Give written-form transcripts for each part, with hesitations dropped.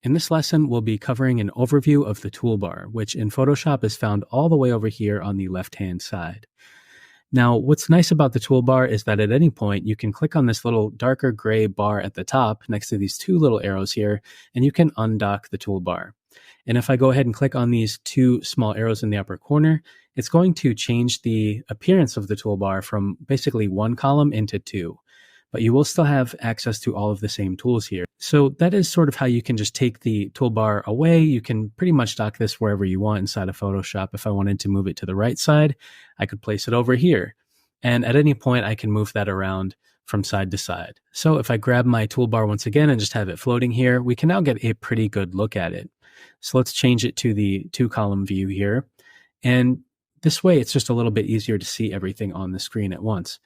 In this lesson, we'll be covering an overview of the toolbar, which in Photoshop is found all the way over here on the left-hand side. Now, what's nice about the toolbar is that at any point, you can click on this little darker gray bar at the top next to these two little arrows here, and you can undock the toolbar. And if I go ahead and click on these two small arrows in the upper corner, it's going to change the appearance of the toolbar from basically one column into two. But you will still have access to all of the same tools here. So that is sort of how you can just take the toolbar away. You can pretty much dock this wherever you want inside of Photoshop. If I wanted to move it to the right side, I could place it over here. And at any point, I can move that around from side to side. So if I grab my toolbar once again and just have it floating here, we can now get a pretty good look at it. So let's change it to the two-column view here. And this way, it's just a little bit easier to see everything on the screen at once.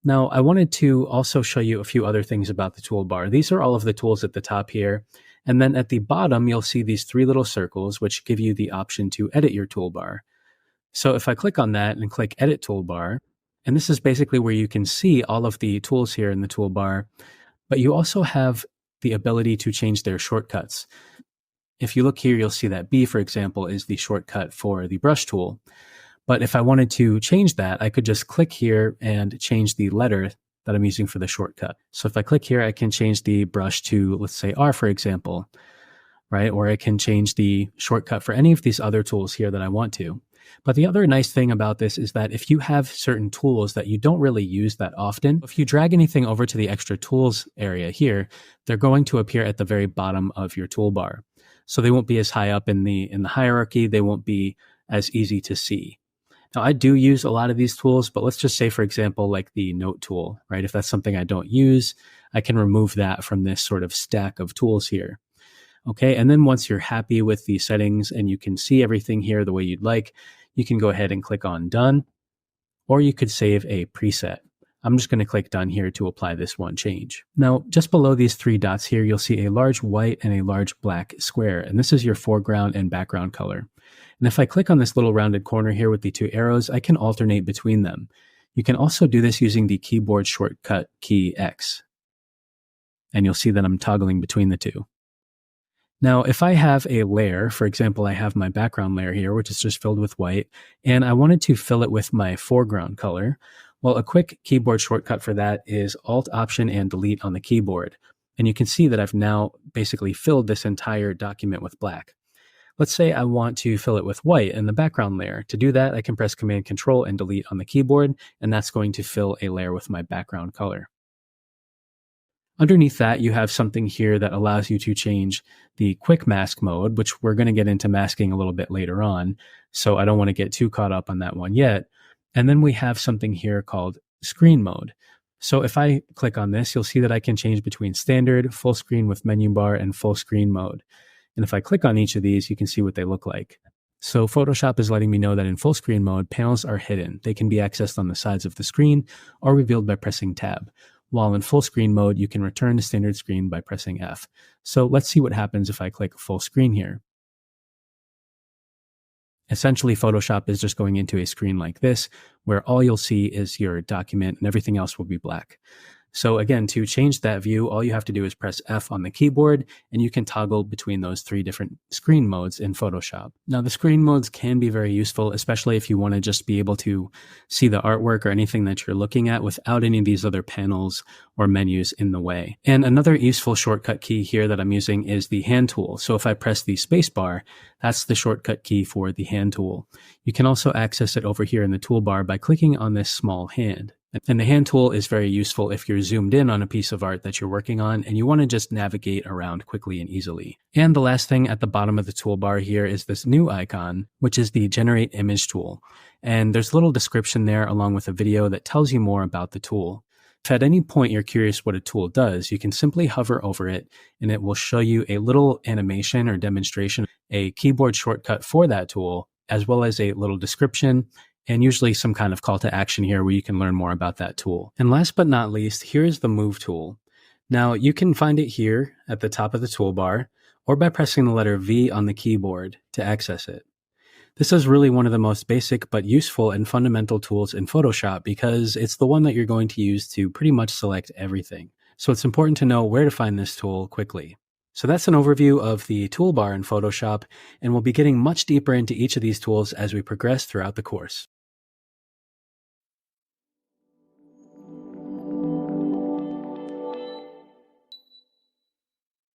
Now, I wanted to also show you a few other things about the toolbar. These are all of the tools at the top here. And then at the bottom, you'll see these three little circles, which give you the option to edit your toolbar. So if I click on that and click Edit Toolbar, and this is basically where you can see all of the tools here in the toolbar, but you also have the ability to change their shortcuts. If you look here, you'll see that B, for example, is the shortcut for the brush tool. But if I wanted to change that, I could just click here and change the letter that I'm using for the shortcut. So if I click here, I can change the brush to, let's say, R, for example, right? Or I can change the shortcut for any of these other tools here that I want to. But the other nice thing about this is that if you have certain tools that you don't really use that often, if you drag anything over to the extra tools area here, they're going to appear at the very bottom of your toolbar. So they won't be as high up in the hierarchy. They won't be as easy to see. Now, I do use a lot of these tools, but let's just say, for example, like the note tool, right? If that's something I don't use, I can remove that from this sort of stack of tools here. Okay, and then once you're happy with the settings and you can see everything here the way you'd like, you can go ahead and click on Done, or you could save a preset. I'm just going to click Done here to apply this one change. Now, just below these three dots here, you'll see a large white and a large black square, and this is your foreground and background color. And if I click on this little rounded corner here with the two arrows, I can alternate between them. You can also do this using the keyboard shortcut key X. And you'll see that I'm toggling between the two. Now, if I have a layer, for example, I have my background layer here, which is just filled with white, and I wanted to fill it with my foreground color, well, a quick keyboard shortcut for that is Alt, Option, and Delete on the keyboard. And you can see that I've now basically filled this entire document with black. Let's say I want to fill it with white in the background layer. To do that, I can press Command Control and Delete on the keyboard, and that's going to fill a layer with my background color. Underneath that, you have something here that allows you to change the quick mask mode, which we're going to get into masking a little bit later on, so I don't want to get too caught up on that one yet. And then we have something here called screen mode. So if I click on this, you'll see that I can change between standard, full screen with menu bar, and full screen mode. And if I click on each of these, you can see what they look like. So Photoshop is letting me know that in full screen mode, panels are hidden. They can be accessed on the sides of the screen or revealed by pressing Tab. While in full screen mode, you can return to standard screen by pressing F. So let's see what happens if I click full screen here. Essentially, Photoshop is just going into a screen like this, where all you'll see is your document and everything else will be black. So again, to change that view, all you have to do is press F on the keyboard, and you can toggle between those three different screen modes in Photoshop. Now, the screen modes can be very useful, especially if you want to just be able to see the artwork or anything that you're looking at without any of these other panels or menus in the way. And another useful shortcut key here that I'm using is the hand tool. So if I press the space bar, that's the shortcut key for the hand tool. You can also access it over here in the toolbar by clicking on this small hand. And the hand tool is very useful if you're zoomed in on a piece of art that you're working on and you want to just navigate around quickly and easily. And the last thing at the bottom of the toolbar here is this new icon, which is the Generate Image tool. And there's a little description there along with a video that tells you more about the tool. If at any point you're curious what a tool does, you can simply hover over it and it will show you a little animation or demonstration, a keyboard shortcut for that tool, as well as a little description and usually some kind of call to action here where you can learn more about that tool. And last but not least, here's the Move tool. Now you can find it here at the top of the toolbar or by pressing the letter V on the keyboard to access it. This is really one of the most basic but useful and fundamental tools in Photoshop because it's the one that you're going to use to pretty much select everything. So it's important to know where to find this tool quickly. So that's an overview of the toolbar in Photoshop, and we'll be getting much deeper into each of these tools as we progress throughout the course.